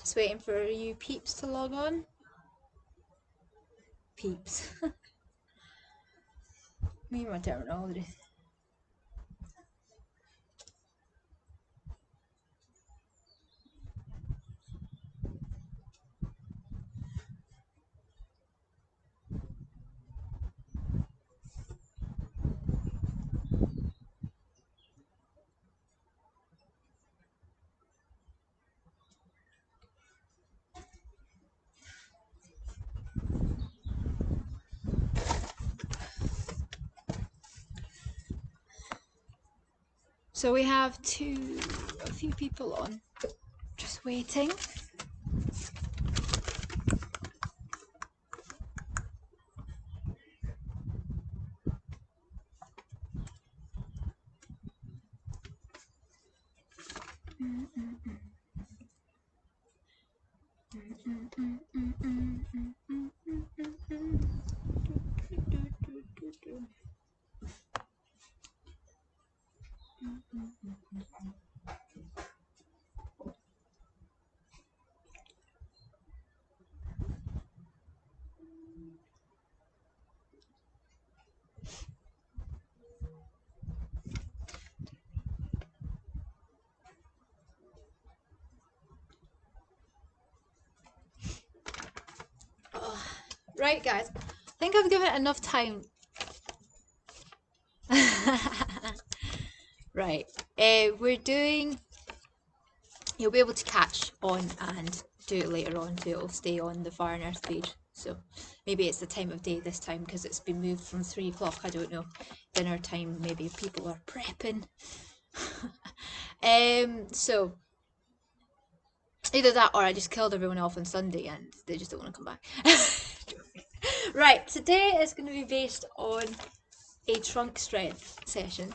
Just waiting for you peeps to log on. Peeps. Me and my terminology. So we have a few people on, just waiting. Right, guys. I think I've given it enough time. Right. We're doing. You'll be able to catch on and do it later on, so it'll stay on the Fire and Earth page. So maybe it's the time of day this time because it's been moved from 3 o'clock. I don't know. Dinner time. Maybe people are prepping. So either that or I just killed everyone off on Sunday and they just don't want to come back. Right, today is going to be based on a trunk strength session.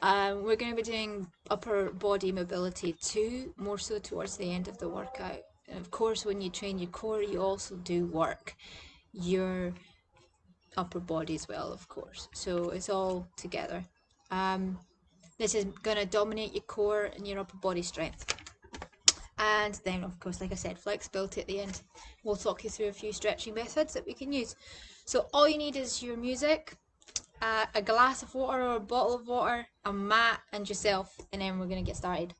We're going to be doing upper body mobility too, more so towards the end of the workout. And of course, when you train your core, you also do work your upper body as well, of course. So it's all together. This is going to dominate your core and your upper body strength. And then, of course, like I said, flexibility at the end. We'll talk you through a few stretching methods that we can use. So all you need is your music, a glass of water or a bottle of water, a mat, and yourself, and then we're going to get started.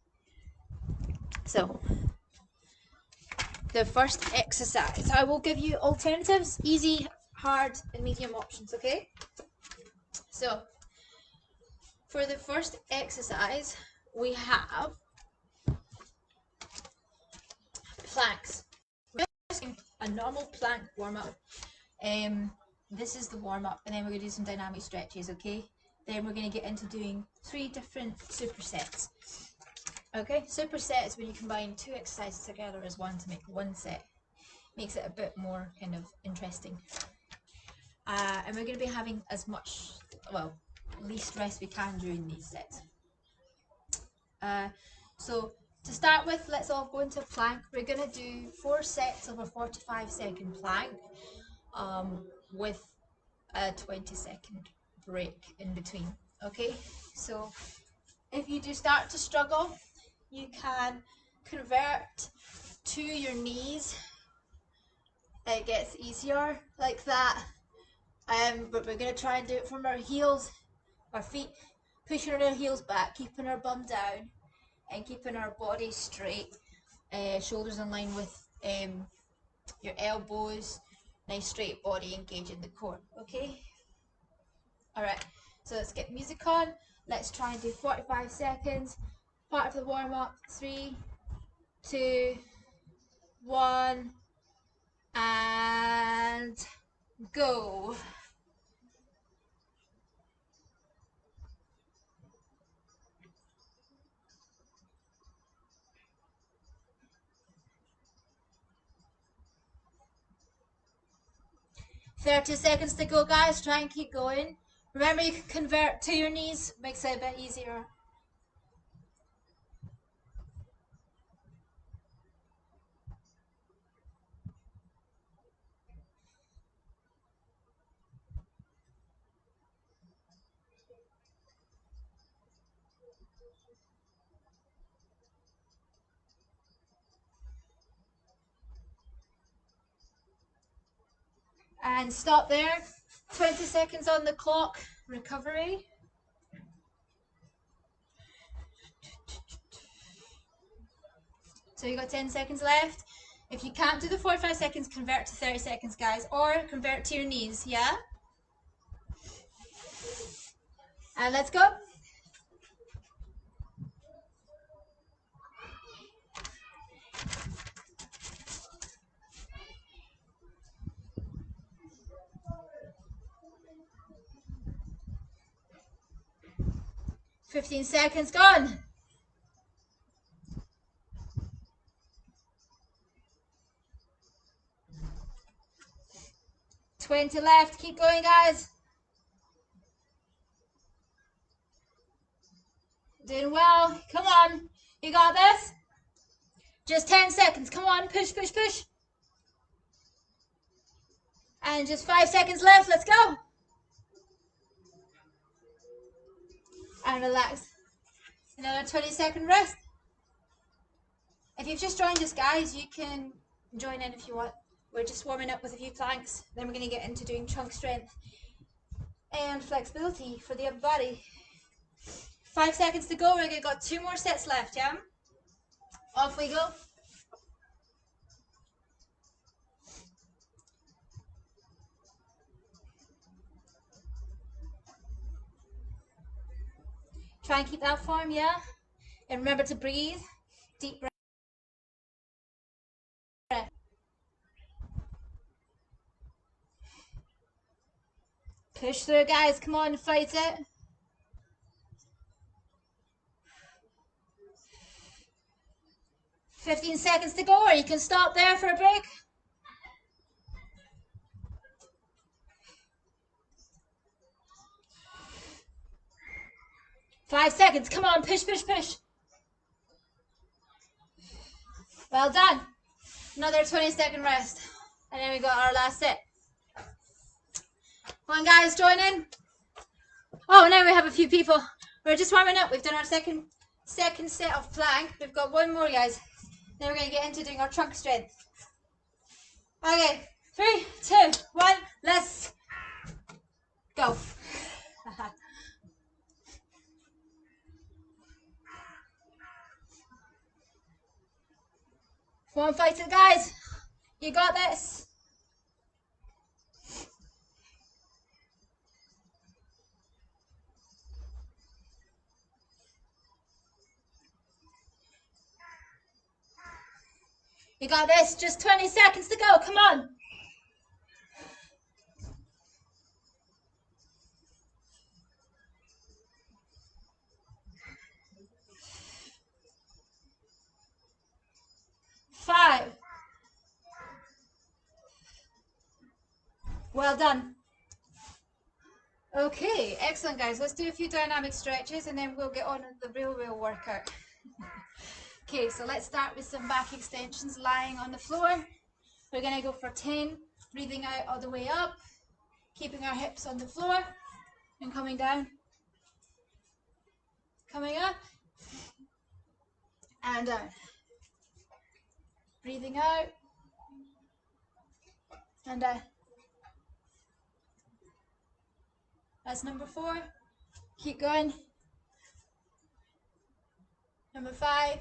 So, the first exercise. I will give you alternatives, easy, hard, and medium options, okay? So, for the first exercise, we have planks. A normal plank warm-up. This is the warm-up, and then we're going to do some dynamic stretches, okay? Then we're going to get into doing 3 different supersets. Okay, superset is when you combine 2 exercises together as one to make one set. Makes it a bit more kind of interesting. And we're going to be having as much, well, least rest we can during these sets. So to start with, let's all go into plank. We're going to do 4 sets of a 45-second plank with a 20-second break in between. Okay, so if you do start to struggle, you can convert to your knees. It gets easier like that. But we're going to try and do it from our heels, our feet, pushing our heels back, keeping our bum down, and keeping our body straight, shoulders in line with your elbows, nice straight body, engaging the core, okay? Alright, so let's get music on. Let's try and do 45 seconds. Part of the warm-up. 3, 2, 1, and go. "30 seconds to go, guys. Try and keep going. Remember, you can convert to your knees. Makes it a bit easier. And stop there. 20 seconds on the clock. Recovery. So you got 10 seconds left. If you can't do the 45 seconds, convert to 30 seconds, guys. Or convert to your knees, yeah? And let's go. $15 seconds gone. 20 left. Keep going, guys. Doing well. Come on. You got this. Just 10 seconds. Come on. Push, push, push. And just 5 seconds left. Let's go. And relax. Another 20-second rest. If you've just joined us, guys, you can join in if you want. We're just warming up with a few planks. Then we're going to get into doing trunk strength and flexibility for the upper body. 5 seconds to go. We've got 2 more sets left, yeah? Off we go. Try and keep that form, yeah? And remember to breathe. Deep breath. Push through, guys. Come on, fight it. $15 seconds to go, or you can stop there for a break. Five seconds. Come on, push, push, push. Well done. Another 20-second rest. And then we got our last set. Come on, guys, join in. Oh, now we have a few people. We're just warming up. We've done our second set of plank. We've got one more, guys. Then we're going to get into doing our trunk strength. Okay, 3, 2, 1, let's go. Come on, fight it, guys. You got this. You got this. Just 20 seconds to go. Come on. Five. Well done. Okay, excellent, guys. Let's do a few dynamic stretches and then we'll get on with the real workout. Okay, so let's start with some back extensions lying on the floor. We're going to go for 10, breathing out all the way up, keeping our hips on the floor and coming down. Coming up and down. Breathing out and down. That's number 4. Keep going. Number 5.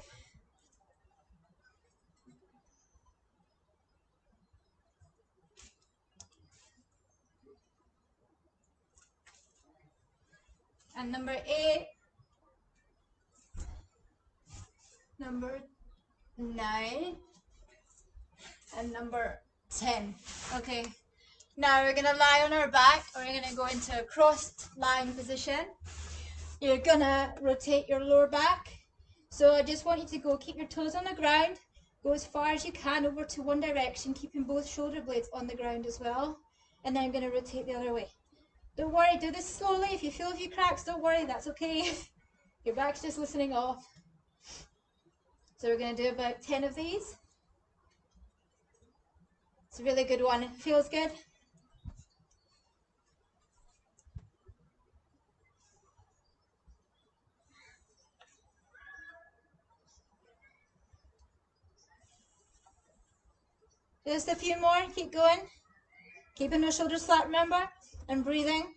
And number 8. Number 9. And number 10. Okay. Now we're going to lie on our back, or we're going to go into a crossed lying position. You're going to rotate your lower back. So I just want you to keep your toes on the ground, go as far as you can over to one direction, keeping both shoulder blades on the ground as well. And then I'm going to rotate the other way. Don't worry, do this slowly. If you feel a few cracks, don't worry, that's okay. Your back's just listening off. So we're going to do about 10 of these. It's a really good one. It feels good. Just a few more, keep going. Keeping our shoulders flat, remember? And breathing.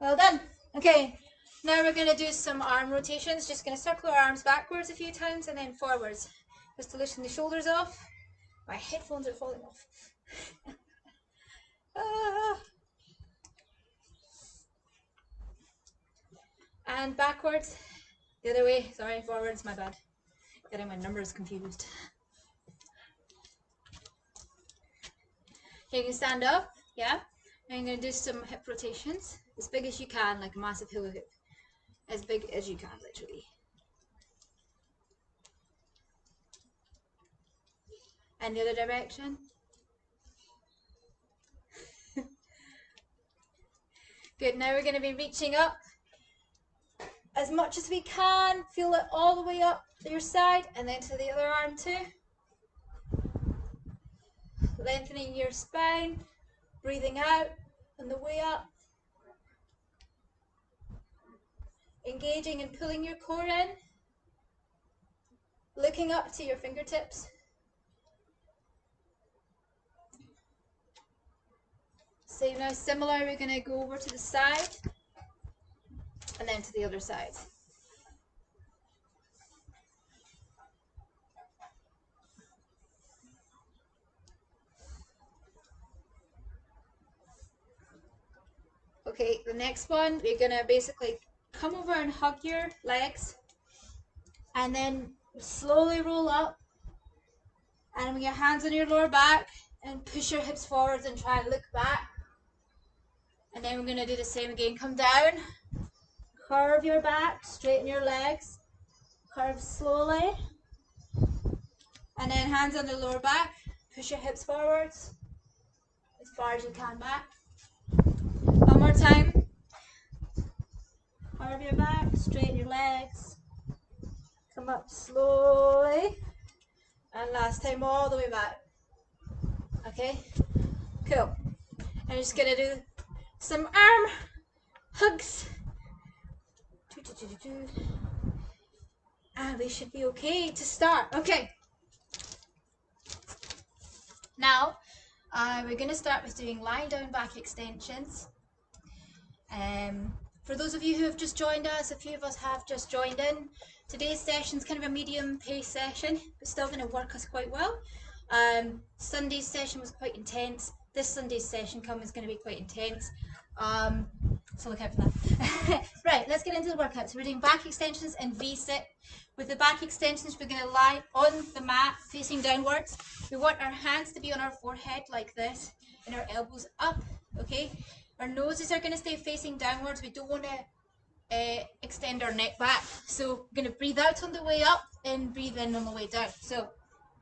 Well done. Okay, now we're going to do some arm rotations. Just going to circle our arms backwards a few times and then forwards. Just to loosen the shoulders off. My headphones are falling off. And backwards. The other way. Sorry, forwards, my bad. Getting my numbers confused. Okay, you can stand up. Yeah. And I'm going to do some hip rotations. As big as you can, like a massive hula hoop. As big as you can, literally. And the other direction. Good, now we're going to be reaching up as much as we can. Feel it all the way up to your side and then to the other arm too. Lengthening your spine, breathing out on the way up. Engaging and pulling your core in. Looking up to your fingertips. So now similar, we're going to go over to the side and then to the other side. Okay, the next one, we're going to basically come over and hug your legs and then slowly roll up and with your hands on your lower back and push your hips forwards and try and look back. And then we're going to do the same again. Come down, curve your back, straighten your legs, curve slowly, and then hands on the lower back, push your hips forwards as far as you can back. One more time. Curve your back, straighten your legs, come up slowly, and last time all the way back. Okay, cool. I'm just going to do some arm hugs. And we should be okay to start. Okay. Now, we're going to start with doing lying down back extensions. For those of you who have just joined us, a few of us have just joined in. Today's session is kind of a medium pace session, but still going to work us quite well. Sunday's session was quite intense. This Sunday's session is going to be quite intense. So look out for that. Right, let's get into the workout. So we're doing back extensions and V-sit. With the back extensions, we're going to lie on the mat facing downwards. We want our hands to be on our forehead like this and our elbows up, okay? Our noses are going to stay facing downwards. We don't want to extend our neck back. So we're going to breathe out on the way up and breathe in on the way down. So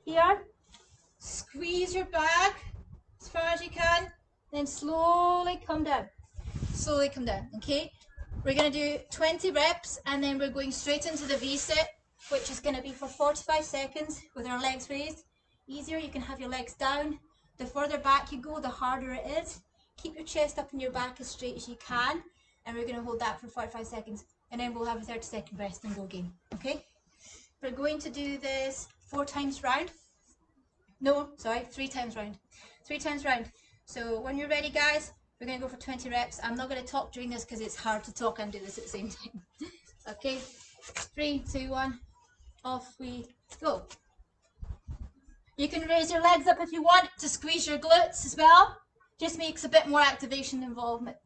here, squeeze your back as far as you can, then slowly come down. Slowly come down, okay? We're going to do 20 reps and then we're going straight into the V-sit, which is going to be for 45 seconds with our legs raised. Easier, you can have your legs down. The further back you go, the harder it is. Keep your chest up and your back as straight as you can, and we're going to hold that for 45 seconds, and then we'll have a 30-second rest and go again, okay? We're going to do this 4 times round. No, sorry, 3 times round. 3 times round. So when you're ready, guys, we're going to go for 20 reps. I'm not going to talk during this because it's hard to talk and do this at the same time. Okay, 3, 2, 1, off we go. You can raise your legs up if you want to squeeze your glutes as well. Just makes a bit more activation involvement.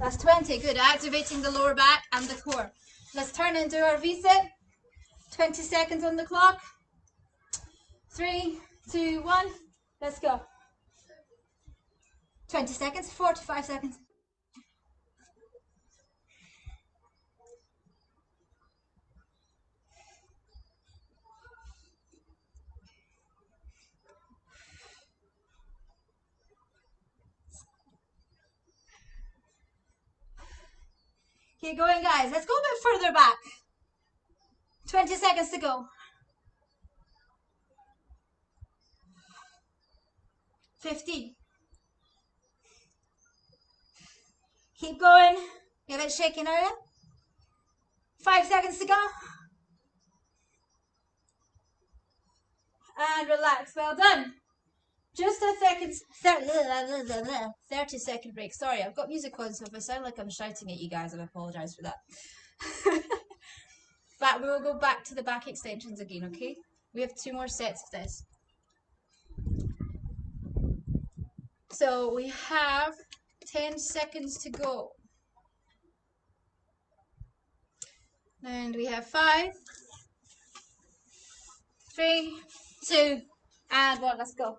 That's 20, good, activating the lower back and the core. Let's turn into our V-sit. 20 seconds on the clock. 3, 2, 1, let's go. 20 seconds, 45 seconds. Keep going, guys. Let's go a bit further back. 20 seconds to go. 15. Keep going. You're a bit shaky now. 5 seconds to go. And relax. Well done. Just a 30-second break. Sorry, I've got music on, so if I sound like I'm shouting at you guys, I apologise for that. But we will go back to the back extensions again, okay? We have 2 more sets of this. So we have 10 seconds to go. And we have 5, 3, 2, and 1. Let's go.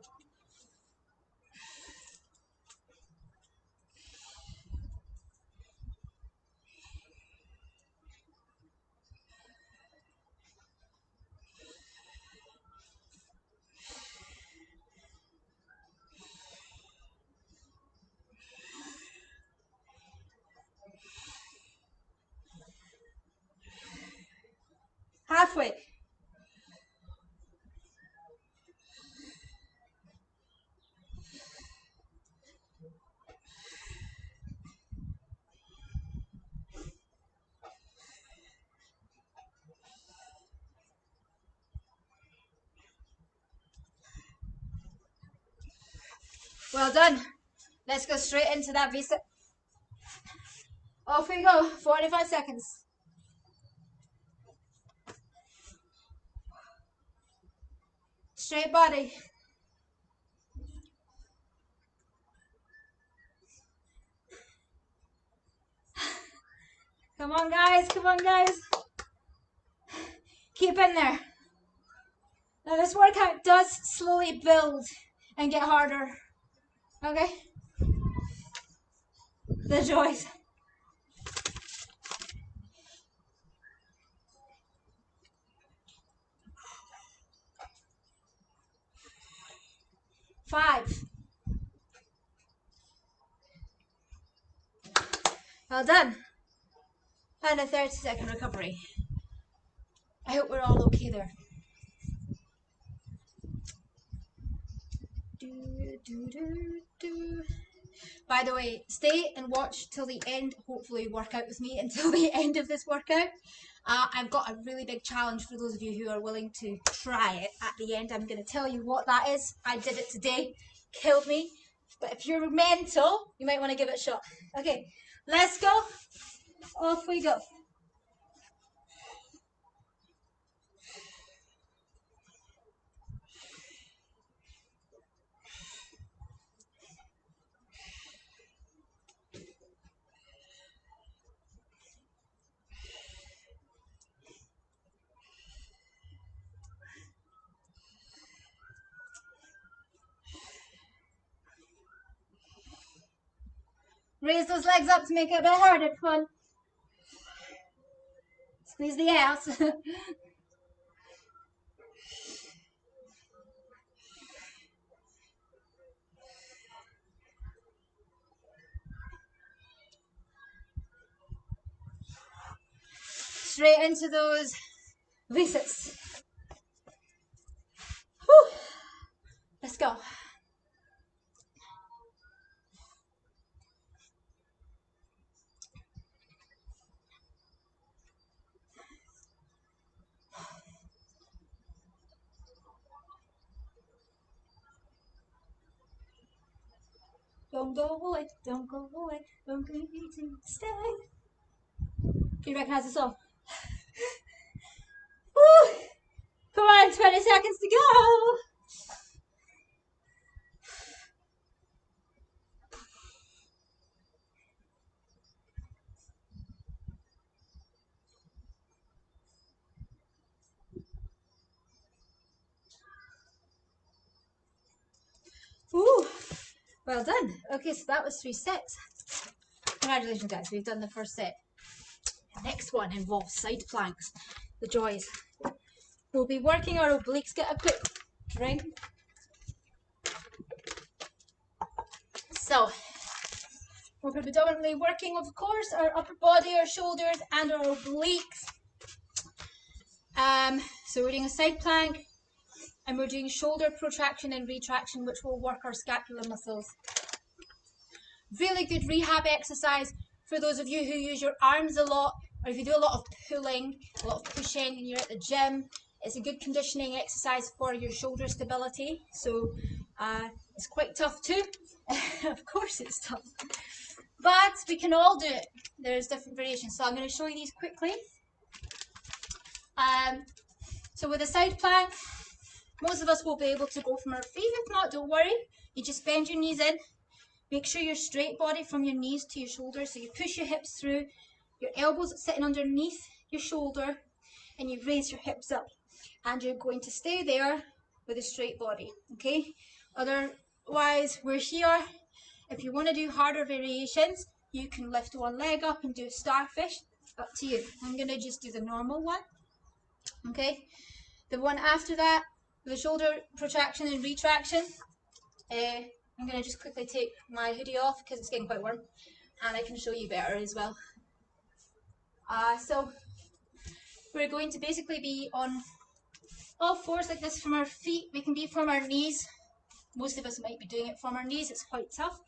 Halfway. Well done. Let's go straight into that V-sit. Off we go. 45 seconds. Straight body. Come on, guys. Come on, guys. Keep in there. Now, this workout does slowly build and get harder. Okay? The joys. Five. Well done. And a 30-second recovery. I hope we're all okay there. By the way, stay and watch till the end. Hopefully work out with me until the end of this workout. I've got a really big challenge for those of you who are willing to try it at the end. I'm going to tell you what that is. I did it today. Killed me. But if you're mental, you might want to give it a shot. Okay, let's go. Off we go. Raise those legs up to make it a bit harder. Come on. Squeeze the ass. Straight into those V-sits. Whew. Let's go. Don't go away, don't go away, don't go to stay. Can you recognize the song? Woo! Come on, 20 seconds to go. Ooh, well done. Okay, so that was 3 sets. Congratulations, guys. We've done the first set. The next one involves side planks. The joys. We'll be working our obliques. Get a quick drink. So, We're predominantly working, of course, our upper body, our shoulders, and our obliques. So we're doing a side plank, and we're doing shoulder protraction and retraction, which will work our scapular muscles. Really good rehab exercise for those of you who use your arms a lot, or if you do a lot of pulling, a lot of pushing, and you're at the gym. It's a good conditioning exercise for your shoulder stability. So it's quite tough too. Of course it's tough. But we can all do it. There's different variations. So I'm going to show you these quickly. So with a side plank, most of us will be able to go from our feet. If not, don't worry. You just bend your knees in. Make sure you're straight body from your knees to your shoulders. So you push your hips through, your elbows sitting underneath your shoulder, and you raise your hips up. And you're going to stay there with a straight body, okay? Otherwise, we're here. If you want to do harder variations, you can lift one leg up and do a starfish. Up to you. I'm going to just do the normal one, okay? The one after that, the shoulder protraction and retraction. I'm going to just quickly take my hoodie off because it's getting quite warm, and I can show you better as well. So we're going to basically be on all fours like this from our feet. We can be from our knees. Most of us might be doing it from our knees. It's quite tough.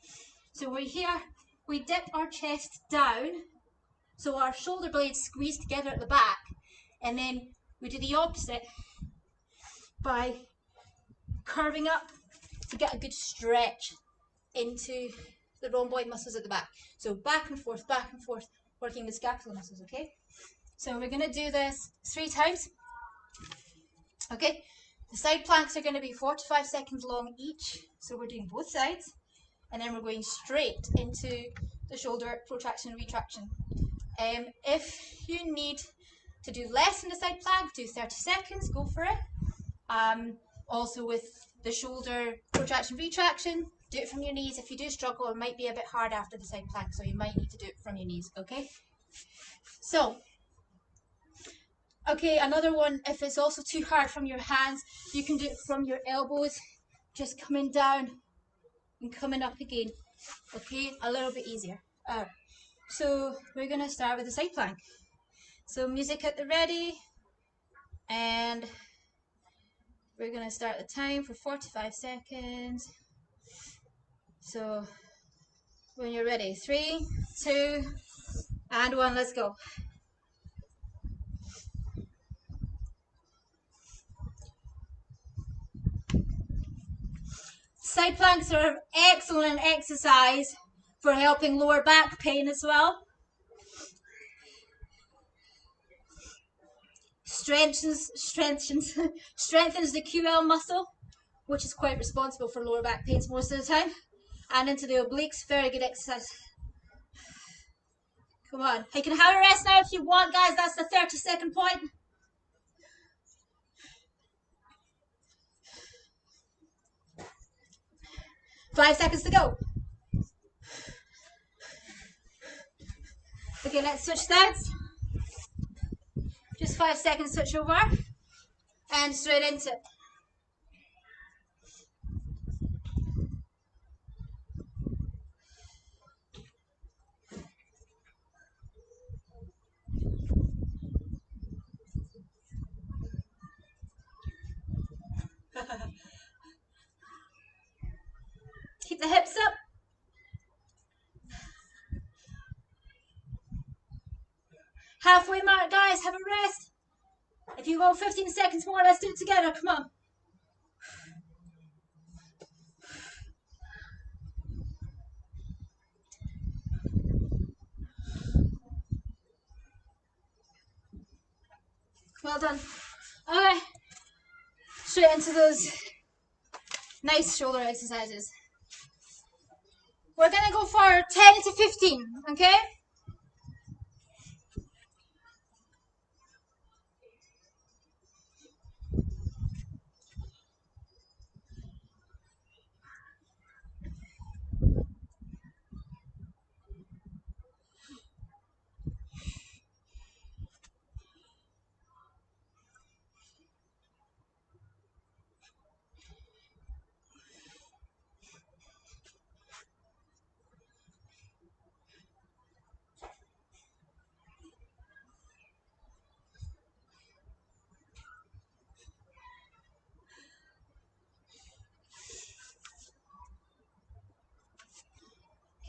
So we're here. We dip our chest down, so our shoulder blades squeeze together at the back, and then we do the opposite by curving up to get a good stretch into the rhomboid muscles at the back. So back and forth, working the scapular muscles, okay? So we're going to do this 3 times. Okay, the side planks are going to be 4 to 5 seconds long each. So we're doing both sides. And then we're going straight into the shoulder protraction and retraction. If you need to do less in the side plank, do 30 seconds, go for it. Also with the shoulder protraction retraction, do it from your knees. If you do struggle, it might be a bit hard after the side plank, so you might need to do it from your knees, okay? So, okay, another one, if it's also too hard from your hands, you can do it from your elbows, just coming down and coming up again, okay? A little bit easier. So we're going to start with the side plank. So music at the ready, and we're going to start the time for 45 seconds. So when you're ready, 3, 2, and 1, let's go. Side planks are an excellent exercise for helping lower back pain as well. Strengthens the QL muscle, which is quite responsible for lower back pains most of the time. And into the obliques, very good exercise. Come on, you can have a rest now if you want, guys. That's the 30-second point. Five seconds to go. Okay, let's switch sides. Just 5 seconds, switch over. And straight into it. Keep the hips up. Halfway mark, guys, have a rest. If you go 15 seconds more, let's do it together, come on. Well done. Okay, straight into those nice shoulder exercises. We're gonna go for 10 to 15, okay?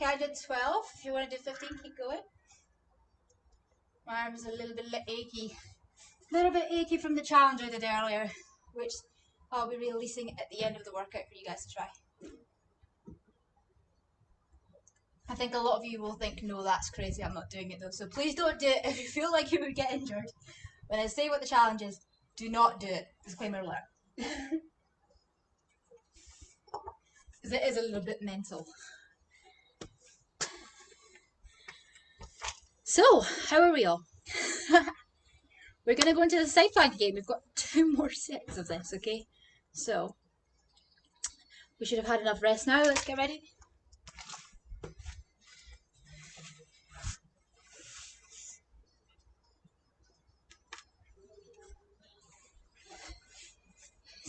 Okay, I did 12. If you want to do 15, keep going. My arm's a little bit achy. A little bit achy from the challenge I did earlier, which I'll be releasing at the end of the workout for you guys to try. I think a lot of you will think, no, that's crazy, I'm not doing it though. So please don't do it if you feel like you would get injured. When I say what the challenge is, do not do it. Disclaimer alert. Because it is a little bit mental. So, how are we all? We're going to go into the side plank again. We've got 2 more sets of this, okay? So, we should have had enough rest now. Let's get ready.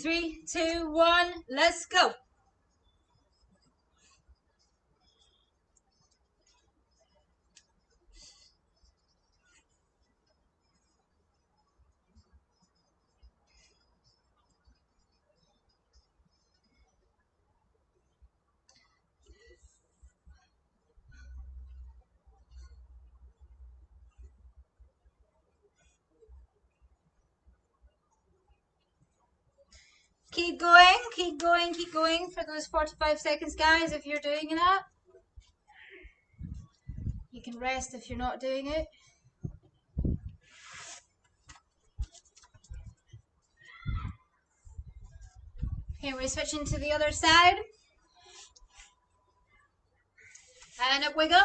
Three, two, one, let's go. Keep going, keep going, keep going for those 45 seconds, guys, if you're doing that. You can rest if you're not doing it. Okay, we're switching to the other side. And up we go.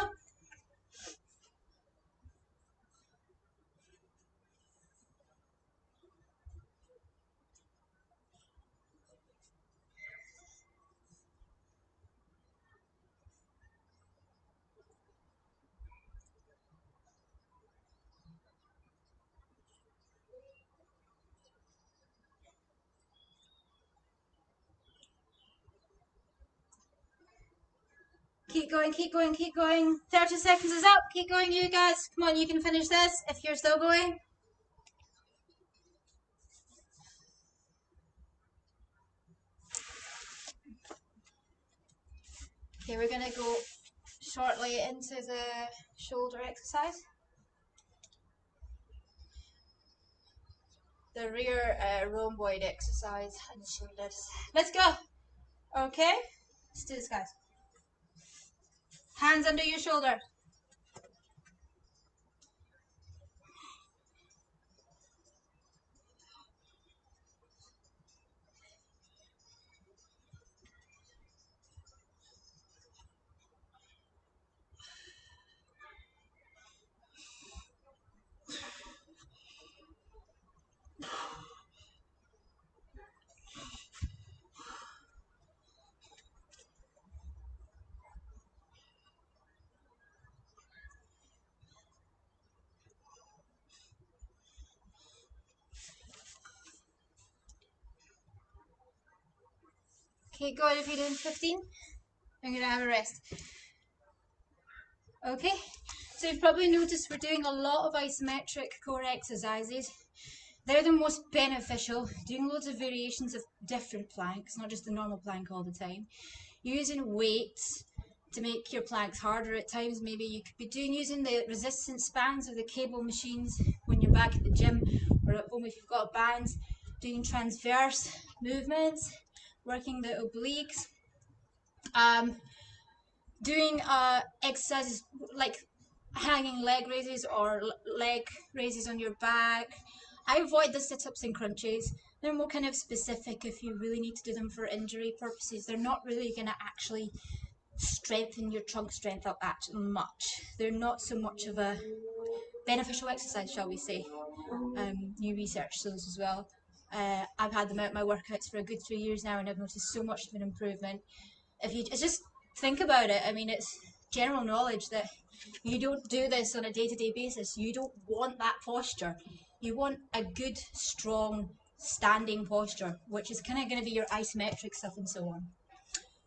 Keep going, keep going, keep going. 30 seconds is up. Keep going, you guys. Come on, you can finish this if you're still going. Okay, we're going to go shortly into the shoulder exercise. The rear rhomboid exercise and shoulders. Let's go. Okay, let's do this, guys. Hands under your shoulder. Okay, go ahead if you're doing 15. I'm going to have a rest. Okay, so you've probably noticed we're doing a lot of isometric core exercises. They're the most beneficial, doing loads of variations of different planks, not just the normal plank all the time. Using weights to make your planks harder at times. Maybe you could be using the resistance bands or the cable machines when you're back at the gym or at home if you've got bands. Doing transverse movements, working the obliques. Doing exercises like hanging leg raises or leg raises on your back. I avoid the sit-ups and crunches. They're more kind of specific if you really need to do them for injury purposes. They're not really going to actually strengthen your trunk strength up that much. They're not so much of a beneficial exercise, shall we say. New research shows as well. I've had them out my workouts for a good 3 years now and I've noticed so much of an improvement. If you just think about it, I mean, it's general knowledge that you don't do this on a day-to-day basis. You don't want that posture. You want a good, strong, standing posture, which is kind of going to be your isometric stuff and so on.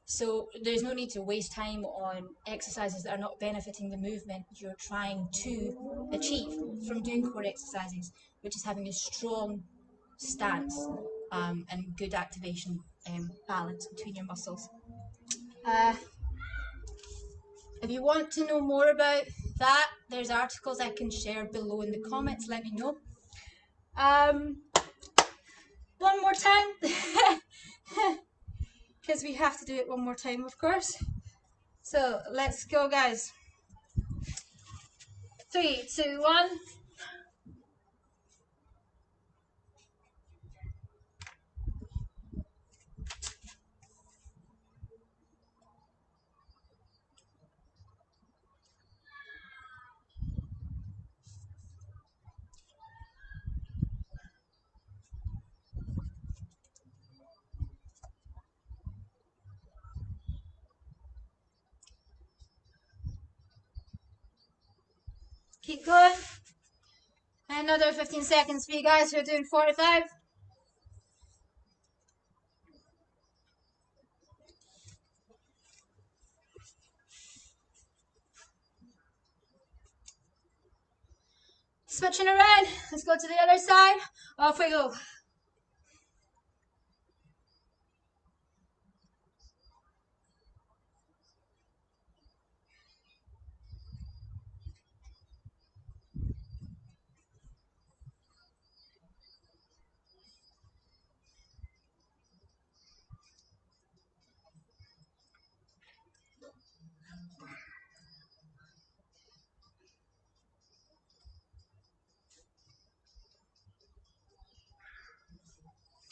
So there's no need to waste time on exercises that are not benefiting the movement you're trying to achieve from doing core exercises, which is having a strong stance and good activation balance between your muscles. If you want to know more about that, there's articles I can share below in the comments. Let me know. One more time, because we have to do it one more time, of course. So let's go, guys. 3, 2, 1. Keep going. Another 15 seconds for you guys who are doing 45. Switching around. Let's go to the other side. Off we go.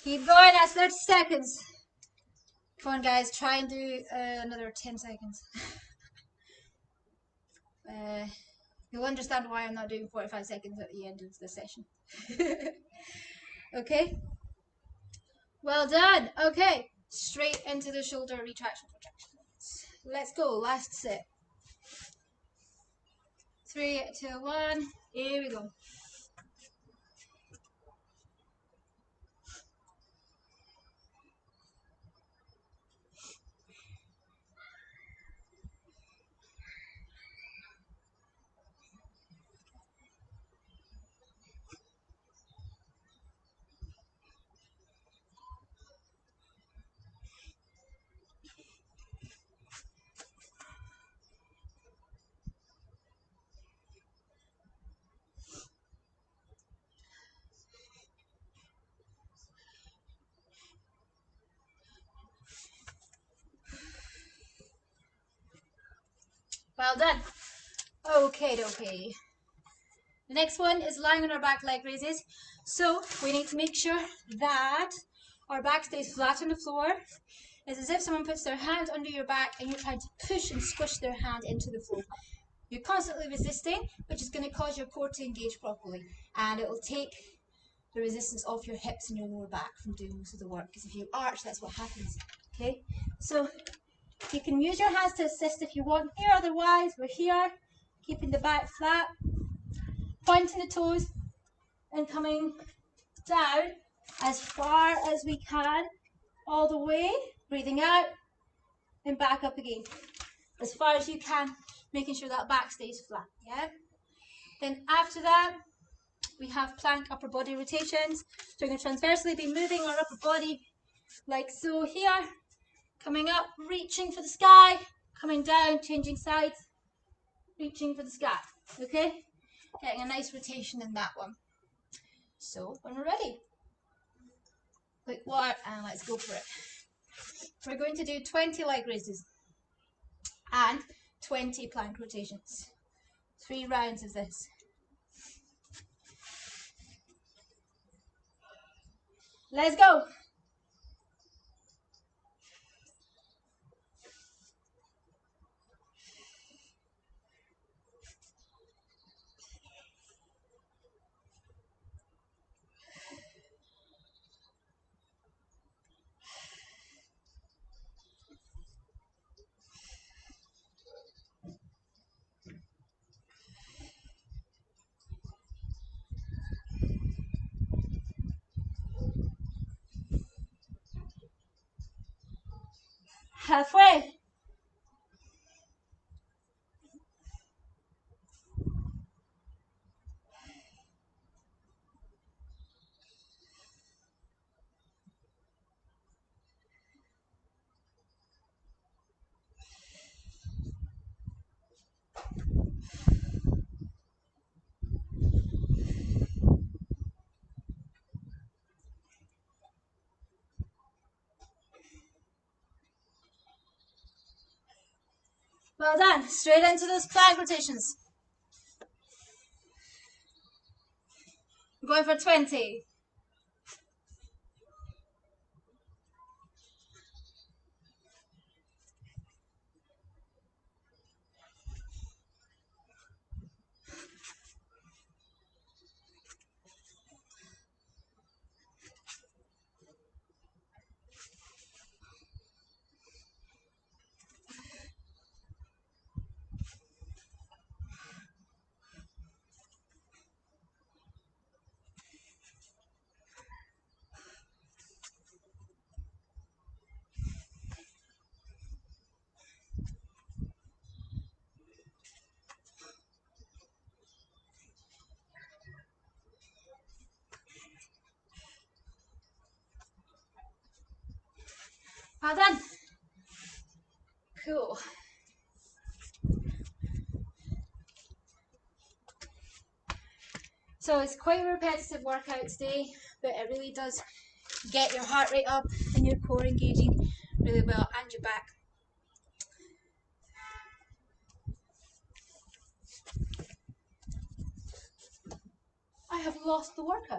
Keep going. That's 30 seconds. Come on, guys. Try and do another 10 seconds. You'll understand why I'm not doing 45 seconds at the end of the session. Okay. Well done. Okay. Straight into the shoulder retraction projections. Let's go. Last set. 3, 2, 1. Here we go. Well done. Okay. The next one is lying on our back leg raises. So we need to make sure that our back stays flat on the floor. It's as if someone puts their hand under your back and you're trying to push and squish their hand into the floor. You're constantly resisting, which is going to cause your core to engage properly. And it will take the resistance off your hips and your lower back from doing most of the work. Because if you arch, that's what happens. Okay? So you can use your hands to assist if you want here. Otherwise, we're here, keeping the back flat, pointing the toes, and coming down as far as we can, all the way, breathing out, and back up again. As far as you can, making sure that back stays flat, yeah? Then after that, we have plank upper body rotations. So we're going to transversely be moving our upper body like so here, coming up, reaching for the sky, coming down, changing sides, reaching for the sky, okay? Getting a nice rotation in that one. So when we're ready, quick water and let's go for it. We're going to do 20 leg raises and 20 plank rotations. 3 rounds of this. Let's go. Halfway. Well done. Straight into those plank rotations. I'm going for 20. Well done. Cool. So it's quite a repetitive workout today, but it really does get your heart rate up and your core engaging really well and your back. I have lost the workout.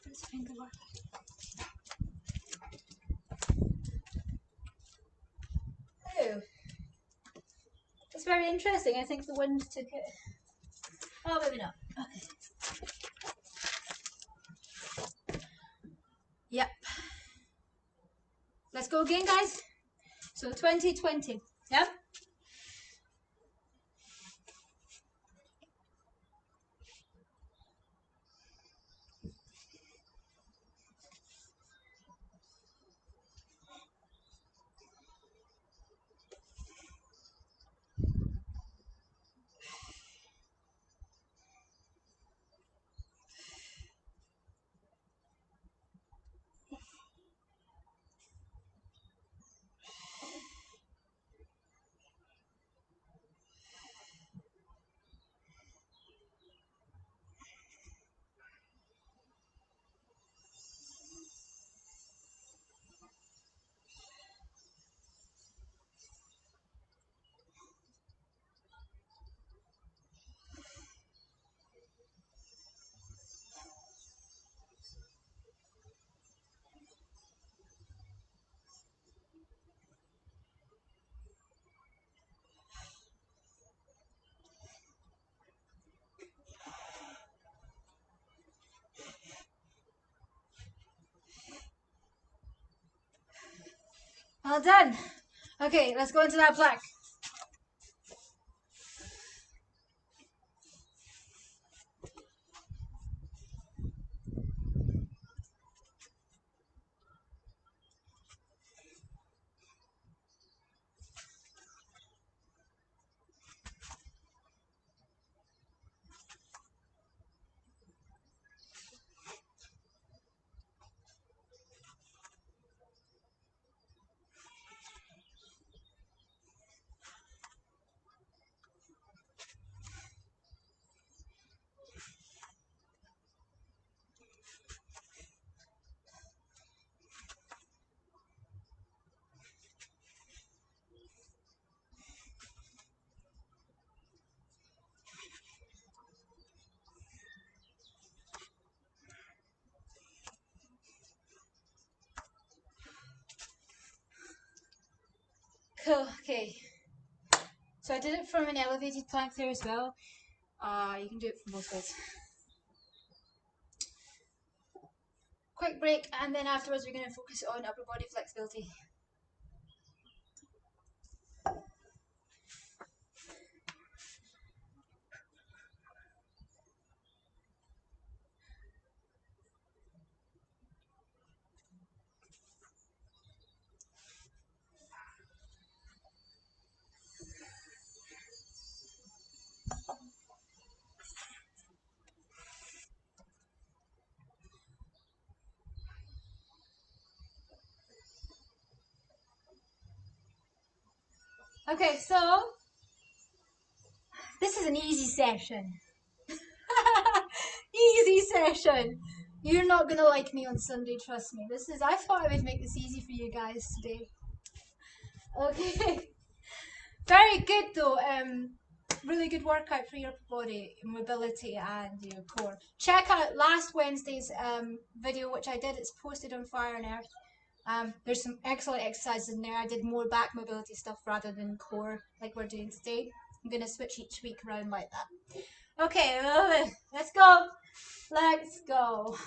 Let's find the workout. Oh, it's very interesting. I think the wind took it. Oh, maybe not. Okay. Yep. Let's go again, guys. So 2020. Yep. Well done. Okay, let's go into that plank. Cool, okay. So I did it from an elevated plank there as well. You can do it from both ways. Quick break, and then afterwards we're going to focus on upper body flexibility. Okay, so this is an easy session. Easy session. You're not gonna like me on Sunday, trust me. I thought I would make this easy for you guys today. Okay. Very good though. Really good workout for your body, mobility, and your core. Check out last Wednesday's video, which I did. It's posted on Fire and Earth. There's some excellent exercises in there. I did more back mobility stuff rather than core, like we're doing today. I'm gonna switch each week around like that. Okay, let's go. Let's go.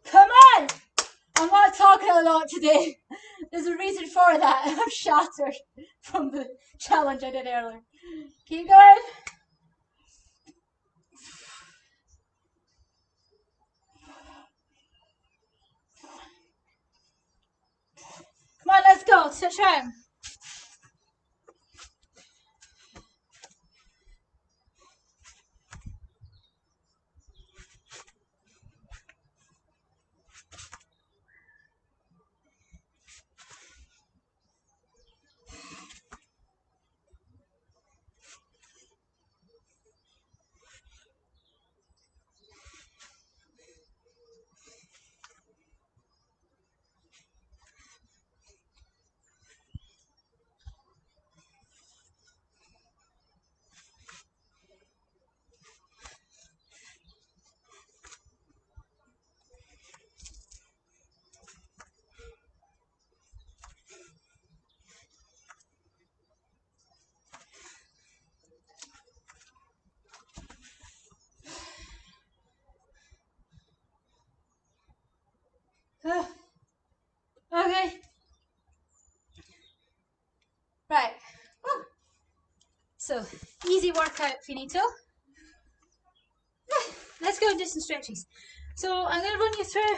Come on! I'm not talking a lot today. There's a reason for that. I'm shattered from the challenge I did earlier. Keep going. Come on, let's go. Switch around. Okay. Right. So, easy workout finito. Let's go and do some stretches. So, I'm going to run you through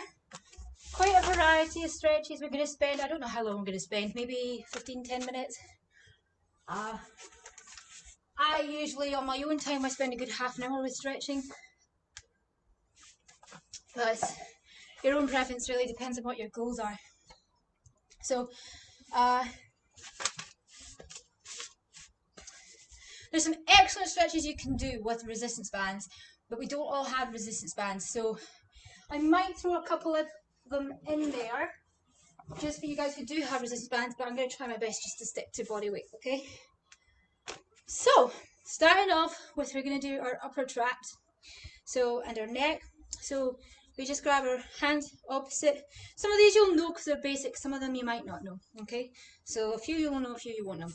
quite a variety of stretches. We're going to spend, I don't know how long we're going to spend, maybe 15-10 minutes. I usually, on my own time, I spend a good half an hour with stretching. But your own preference really depends on what your goals are. So, there's some excellent stretches you can do with resistance bands, but we don't all have resistance bands. So, I might throw a couple of them in there, just for you guys who do have resistance bands, but I'm going to try my best just to stick to body weight, okay? So, starting off with, we're going to do our upper traps, so, and our neck. So, we just grab our hands opposite. Some of these you'll know because they're basic, some of them you might not know, okay? So, a few you will know, a few you won't know.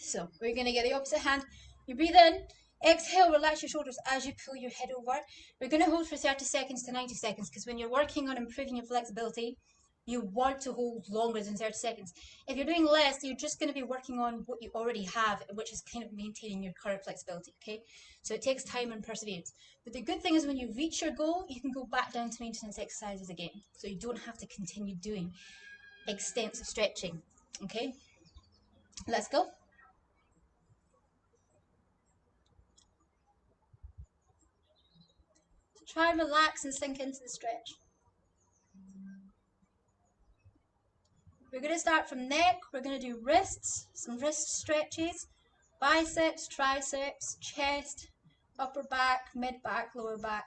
So, we're going to get the opposite hand. You breathe in, exhale, relax your shoulders as you pull your head over. We're going to hold for 30 seconds to 90 seconds because when you're working on improving your flexibility, you want to hold longer than 30 seconds. If you're doing less, you're just going to be working on what you already have, which is kind of maintaining your current flexibility, okay? So it takes time and perseverance. But the good thing is when you reach your goal, you can go back down to maintenance exercises again. So you don't have to continue doing extensive stretching, okay? Let's go. Try and relax and sink into the stretch. We're going to start from neck. We're going to do wrists, some wrist stretches, biceps, triceps, chest, upper back, mid back, lower back.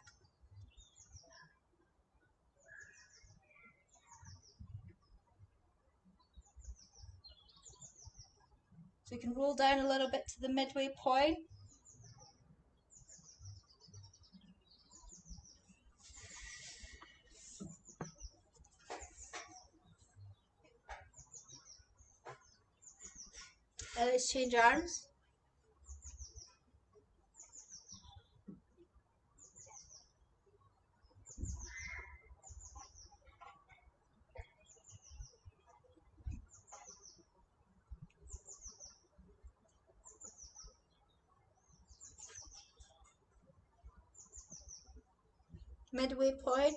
So you can roll down a little bit to the midway point. Now let's change arms. Midway point.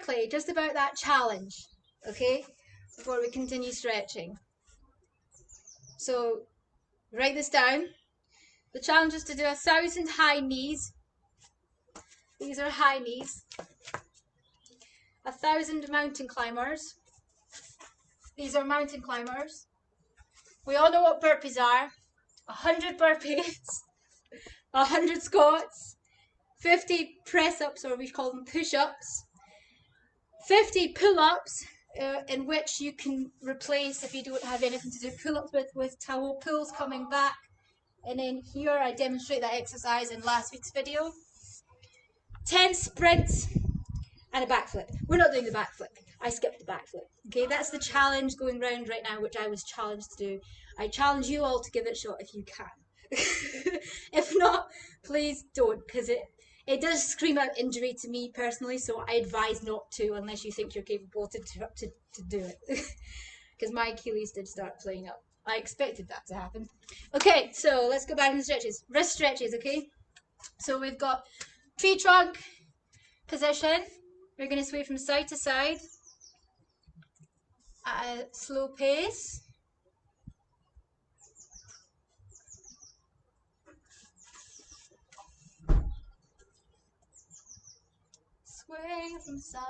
quickly, just about that challenge, okay? Before we continue stretching. So, write this down. The challenge is to do 1,000 high knees. These are high knees. 1,000 mountain climbers. These are mountain climbers. We all know what burpees are. 100 burpees. 100 squats. 50 press-ups, or we call them push-ups. 50 pull-ups, in which you can replace, if you don't have anything to do pull-ups with towel pulls coming back. And then here I demonstrate that exercise in last week's video. 10 sprints and a backflip. We're not doing the backflip. I skipped the backflip. Okay, that's the challenge going round right now, which I was challenged to do. I challenge you all to give it a shot if you can. If not, please don't, because it does scream out injury to me personally, so I advise not to unless you think you're capable to do it. Because my Achilles did start playing up. I expected that to happen. Okay, so let's go back in the stretches. Wrist stretches, okay? So we've got tree trunk position. We're going to sway from side to side at a slow pace. Sway from side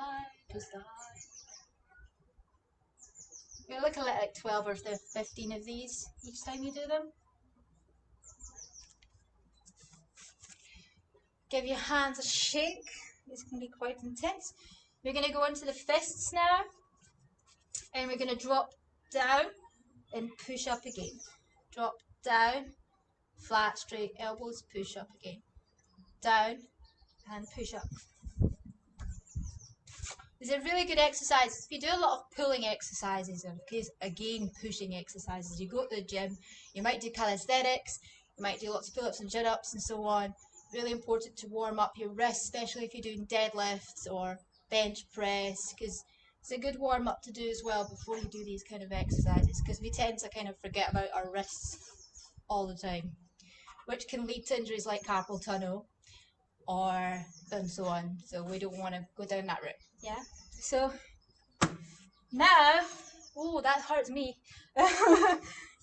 to side. You're looking at like 12 or 15 of these each time you do them. Give your hands a shake. This can be quite intense. We're going to go into the fists now. And we're going to drop down and push up again. Drop down, flat, straight elbows, push up again. Down and push up. It's a really good exercise. If you do a lot of pulling exercises, or again pushing exercises, you go to the gym, you might do calisthenics, you might do lots of pull-ups and chin-ups and so on. Really important to warm up your wrists, especially if you're doing deadlifts or bench press, because it's a good warm-up to do as well before you do these kind of exercises, because we tend to kind of forget about our wrists all the time, which can lead to injuries like carpal tunnel and so on. So we don't want to go down that route. Yeah. So now, oh, that hurts me.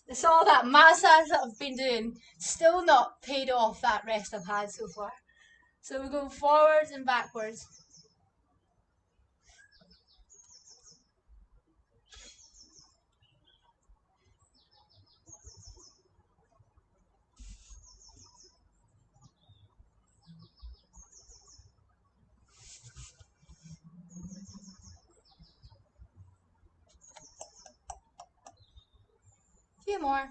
It's all that massage that I've been doing, still not paid off that rest I've had so far. So we go forwards and backwards. A few more.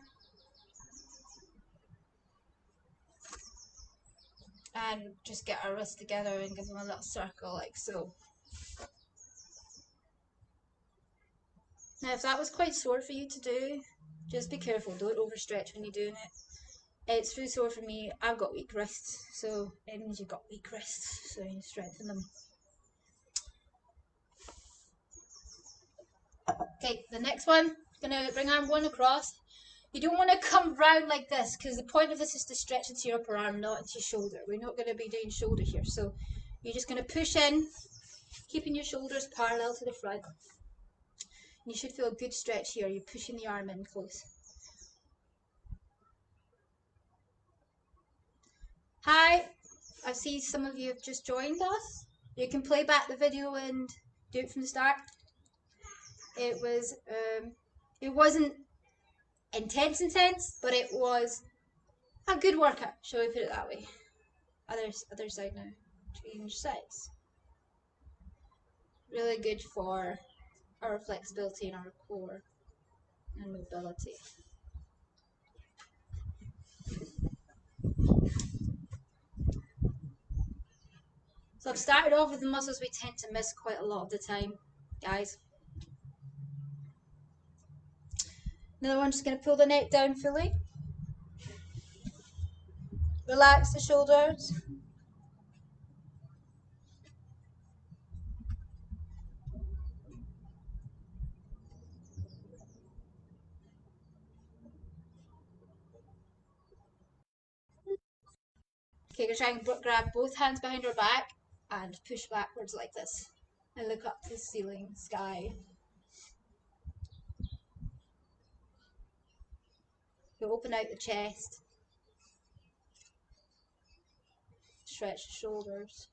And just get our wrists together and give them a little circle like so. Now, if that was quite sore for you to do, just be careful. Don't overstretch when you're doing it. It's really sore for me. I've got weak wrists, so it means you've got weak wrists, so you strengthen them. Okay, the next one, gonna bring arm one across. You don't want to come round like this, because the point of this is to stretch into your upper arm, not into your shoulder. We're not going to be doing shoulder here, so you're just going to push in, keeping your shoulders parallel to the front. And you should feel a good stretch here. You're pushing the arm in close. Hi, I see some of you have just joined us. You can play back the video and do it from the start. It wasn't intense, but it was a good workout, shall we put it that way. Other side now. Change sides. Really good for our flexibility in our core and mobility. So I've started off with the muscles we tend to miss quite a lot of the time, guys. Another one, just going to pull the neck down fully. Relax the shoulders. Okay, we're going to try and grab both hands behind our back and push backwards like this. and look up to the ceiling, sky. You open out the chest, stretch the shoulders.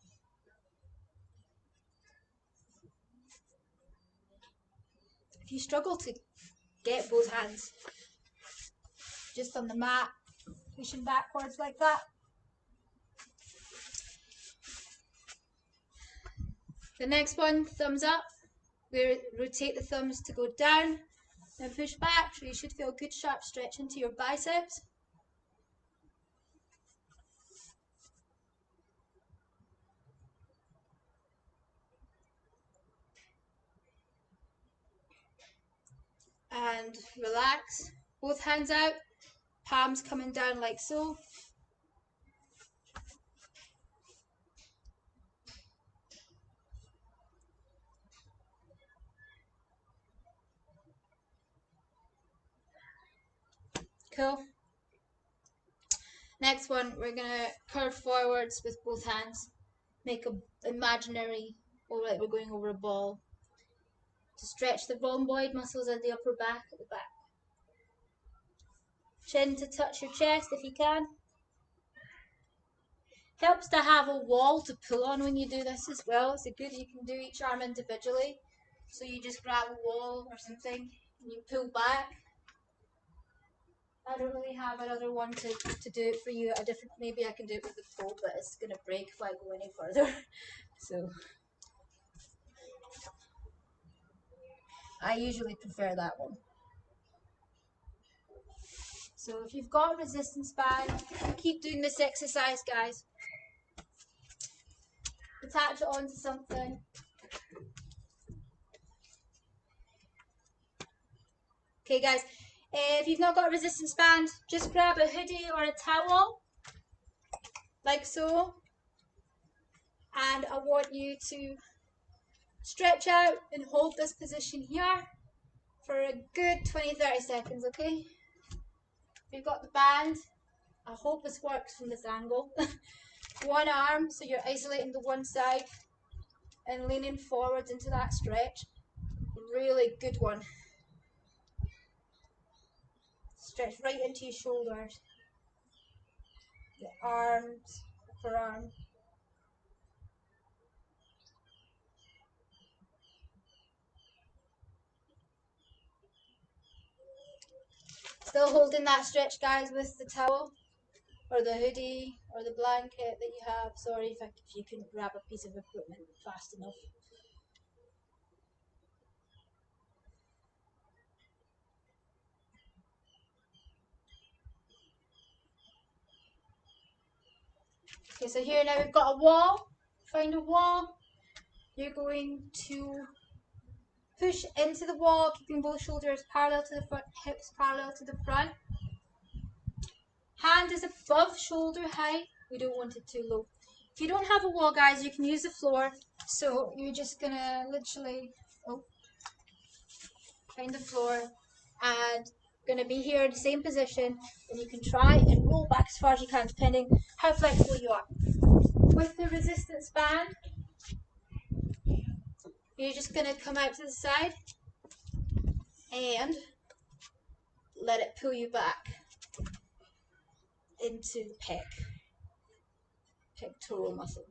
If you struggle to get both hands just on the mat, pushing backwards like that. The next one, thumbs up. We rotate the thumbs to go down and push back, so you should feel a good sharp stretch into your biceps. And relax. Both hands out, palms coming down like so. Cool. Next one, we're gonna curve forwards with both hands. Make an imaginary, or like we're going over a ball. To stretch the rhomboid muscles in the upper back at the back. Chin to touch your chest if you can. Helps to have a wall to pull on when you do this as well. It's good you can do each arm individually. So you just grab a wall or something and you pull back. I don't really have another one to do it for you. Maybe I can do it with the pole, but it's gonna break if I go any further. So I usually prefer that one. So if you've got a resistance band, keep doing this exercise, guys. Attach it onto something. Okay, guys, if you've not got a resistance band, just grab a hoodie or a towel, like so. And I want you to stretch out and hold this position here for a good 20-30 seconds, okay? If you've got the band, I hope this works from this angle. One arm, so you're isolating the one side and leaning forwards into that stretch. Really good one. Stretch right into your shoulders, the arms, upper arm. Still holding that stretch, guys, with the towel or the hoodie or the blanket that you have. Sorry if you couldn't grab a piece of equipment fast enough. Okay, so here now we've got a wall. Find a wall. You're going to push into the wall, keeping both shoulders parallel to the front, hips parallel to the front. Hand is above shoulder height. We don't want it too low. If you don't have a wall, guys, you can use the floor. So you're just gonna literally find the floor and gonna be here in the same position, and you can try and roll back as far as you can, depending how flexible you are. With the resistance band, you're just gonna come out to the side and let it pull you back into the pectoral muscle.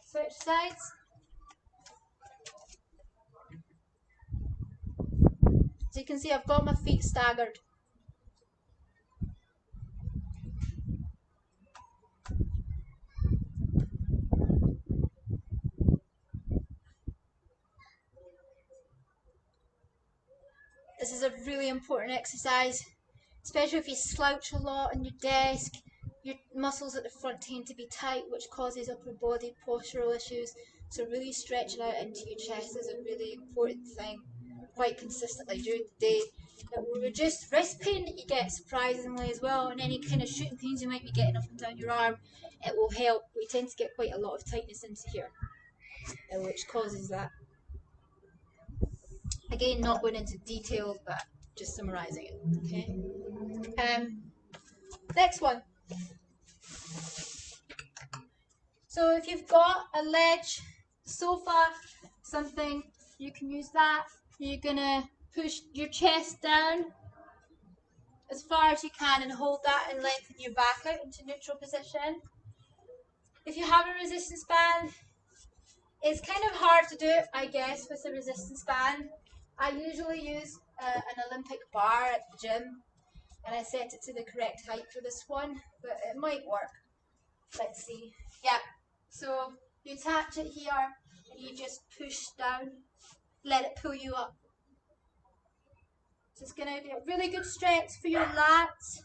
Switch sides. So you can see I've got my feet staggered. This is a really important exercise, especially if you slouch a lot on your desk. Your muscles at the front tend to be tight, which causes upper body postural issues. So really stretching out into your chest is a really important thing, quite consistently during the day. It will reduce wrist pain that you get surprisingly as well, and any kind of shooting pains you might be getting up and down your arm. It will help. We tend to get quite a lot of tightness into here, which causes that. Again, not going into details, but just summarising it. Okay. Next one. So if you've got a ledge, sofa, something, you can use that. You're gonna push your chest down as far as you can and hold that and lengthen your back out into neutral position. If you have a resistance band, it's kind of hard to do it, I guess, with a resistance band. I usually use an Olympic bar at the gym, and I set it to the correct height for this one, but it might work. Let's see. Yeah. So you attach it here, and you just push down, let it pull you up. So it's going to be a really good stretch for your lats.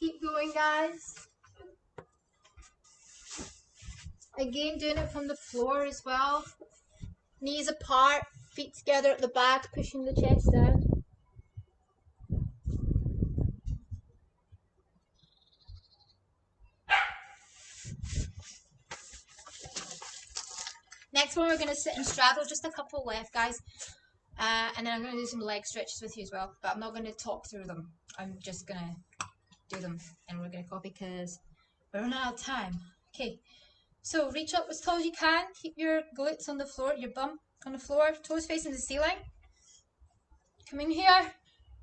Keep going, guys. Again, doing it from the floor as well. Knees apart, feet together at the back, pushing the chest down. Next one, we're going to sit and straddle, just a couple left, guys. And then I'm going to do some leg stretches with you as well, but I'm not going to talk through them. I'm just going to do them, and we're going to copy because we're running out of time. Okay, so reach up as tall as you can. Keep your glutes on the floor, your bum on the floor, toes facing the ceiling. Come in here,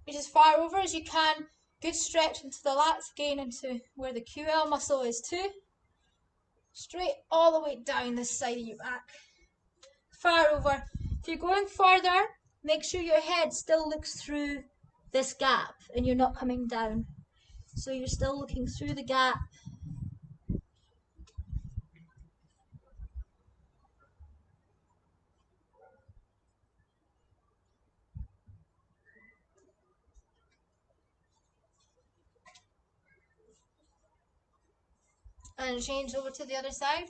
reach as far over as you can. Good stretch into the lats, again into where the QL muscle is too. Straight all the way down this side of your back. Far over. If you're going further, make sure your head still looks through this gap and you're not coming down. So you're still looking through the gap. And change over to the other side.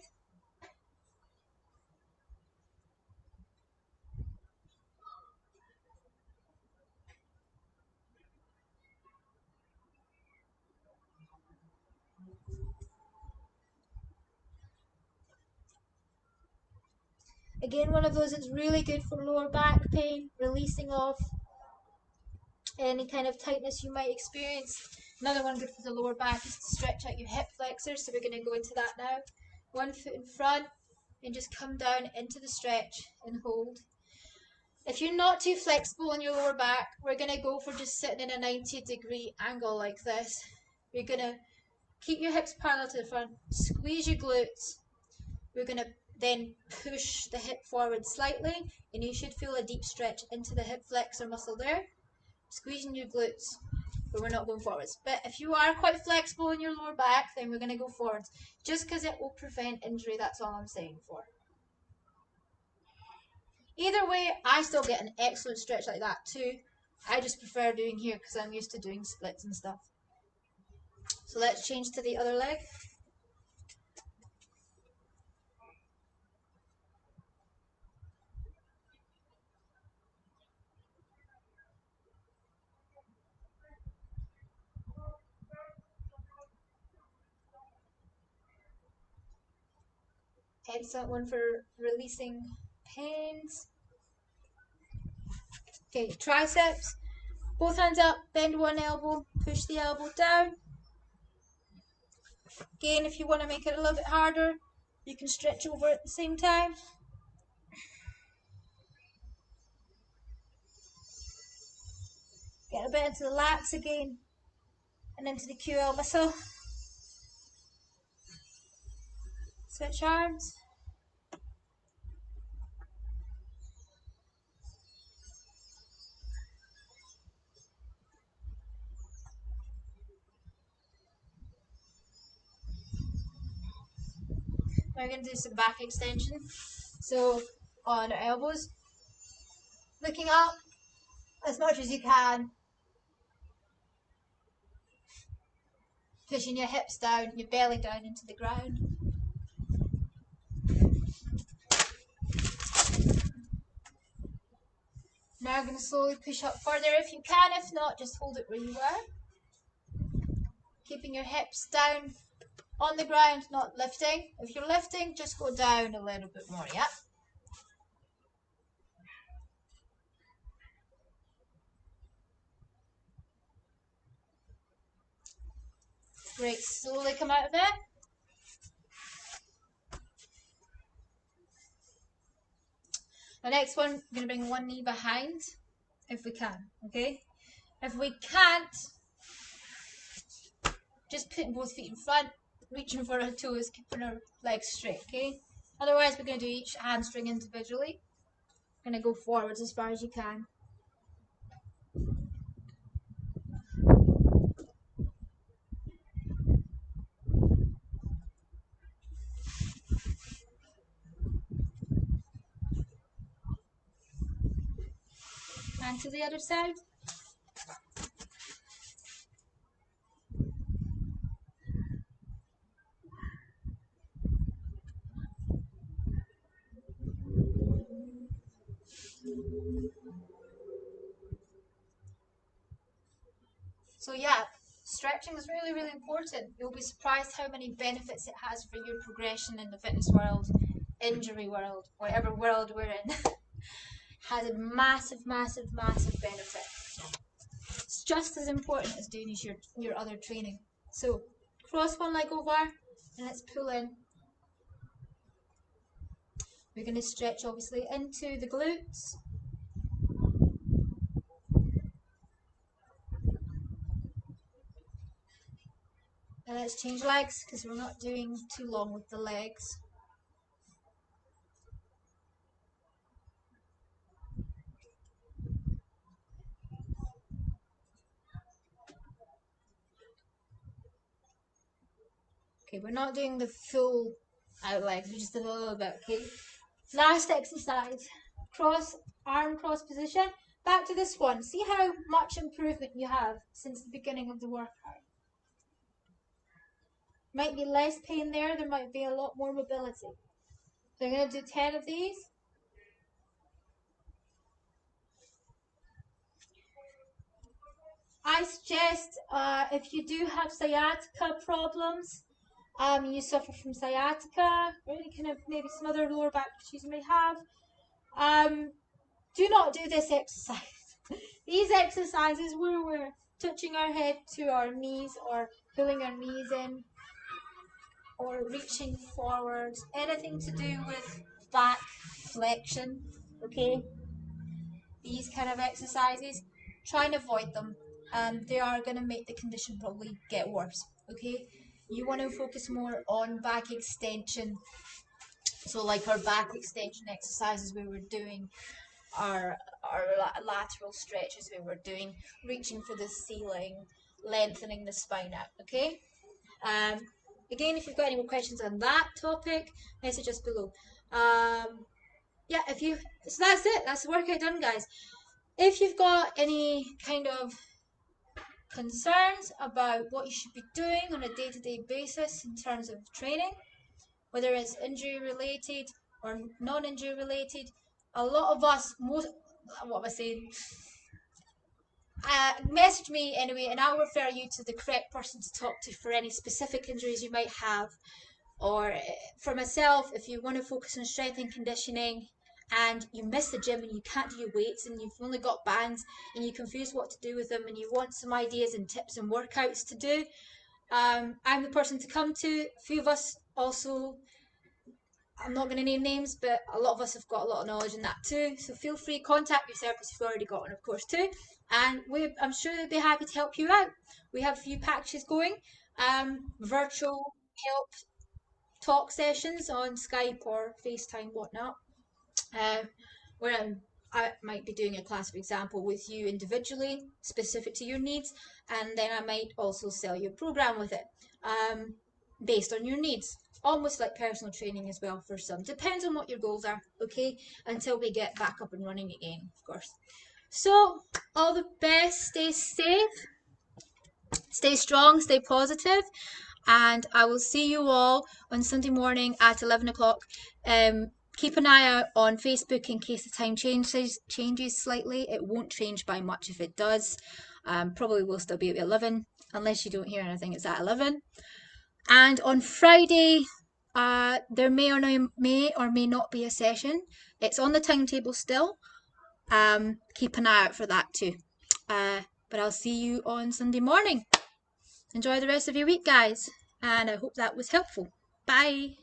Again, one of those that's really good for lower back pain, releasing off any kind of tightness you might experience. Another one good for the lower back is to stretch out your hip flexors, so we're going to go into that now. One foot in front and just come down into the stretch and hold. If you're not too flexible in your lower back, we're going to go for just sitting in a 90-degree angle like this. You're going to keep your hips parallel to the front, squeeze your glutes. We're going to then push the hip forward slightly, and you should feel a deep stretch into the hip flexor muscle there. Squeezing your glutes, but we're not going forwards. But if you are quite flexible in your lower back, then we're going to go forwards. Just because it will prevent injury, that's all I'm saying for. Either way, I still get an excellent stretch like that too. I just prefer doing here because I'm used to doing splits and stuff. So let's change to the other leg. Excellent one for releasing pains. Okay, triceps. Both hands up, bend one elbow, push the elbow down. Again, if you want to make it a little bit harder, you can stretch over at the same time. Get a bit into the lats again and into the QL muscle. Switch arms. Now we're going to do some back extension. So on our elbows, looking up as much as you can. Pushing your hips down, your belly down into the ground. Now we're going to slowly push up further if you can. If not, just hold it where you are. Keeping your hips down On the ground, not lifting. If you're lifting, just go down a little bit more, yeah? Great, slowly come out of it. The next one, we're going to bring one knee behind, if we can, okay? If we can't, just putting both feet in front, reaching for our toes, keeping our legs straight, okay? Otherwise, we're going to do each hamstring individually. Going to go forwards as far as you can. And to the other side. So yeah, stretching is really, really important. You'll be surprised how many benefits it has for your progression in the fitness world, injury world, whatever world we're in. Has a massive, massive, massive benefit. It's just as important as doing your other training. So cross one leg over and let's pull in. We're going to stretch obviously into the glutes. And let's change legs because we're not doing too long with the legs. Okay, we're not doing the full out legs, we just did a little bit, okay? Last exercise, arm cross position. Back to this one. See how much improvement you have since the beginning of the workout. Might be less pain there might be a lot more mobility. So I'm going to do 10 of these. I suggest if you do have sciatica problems, you suffer from sciatica, or any kind of maybe some other lower back issues you may have, do not do this exercise. These exercises where we're touching our head to our knees or pulling our knees in or reaching forward, anything to do with back flexion, okay? These kind of exercises, try and avoid them. They are going to make the condition probably get worse, okay? You want to focus more on back extension. So like our back extension exercises we were doing, our lateral stretches we were doing, reaching for the ceiling, lengthening the spine out, okay? Again, if you've got any more questions on that topic, message us below. Yeah, so that's it. That's the workout done, guys. If you've got any kind of concerns about what you should be doing on a day-to-day basis in terms of training, whether it's injury related or non-injury related, a lot of us, what am I saying? Message me anyway, and I'll refer you to the correct person to talk to for any specific injuries you might have. Or for myself, if you want to focus on strength and conditioning and you miss the gym and you can't do your weights and you've only got bands and you're confused what to do with them and you want some ideas and tips and workouts to do, I'm the person to come to. A few of us also, I'm not going to name names, but a lot of us have got a lot of knowledge in that too. So feel free, contact your therapist if you've already got one, of course, too. And I'm sure they'd be happy to help you out. We have a few packages going, virtual help talk sessions on Skype or FaceTime, whatnot, where I might be doing a class, for example, with you individually, specific to your needs, and then I might also sell you a program with it, based on your needs. Almost like personal training as well for some. Depends on what your goals are, okay? Until we get back up and running again, of course. So, all the best. Stay safe, stay strong, stay positive, and I will see you all on Sunday morning at 11 o'clock. Keep an eye out on Facebook in case the time changes slightly. It won't change by much if it does. Probably will still be at 11, unless you don't hear anything. It's at 11. And on Friday, there may or may not be a session. It's on the timetable still. Keep an eye out for that too. But I'll see you on Sunday morning. Enjoy the rest of your week, guys, and I hope that was helpful. Bye.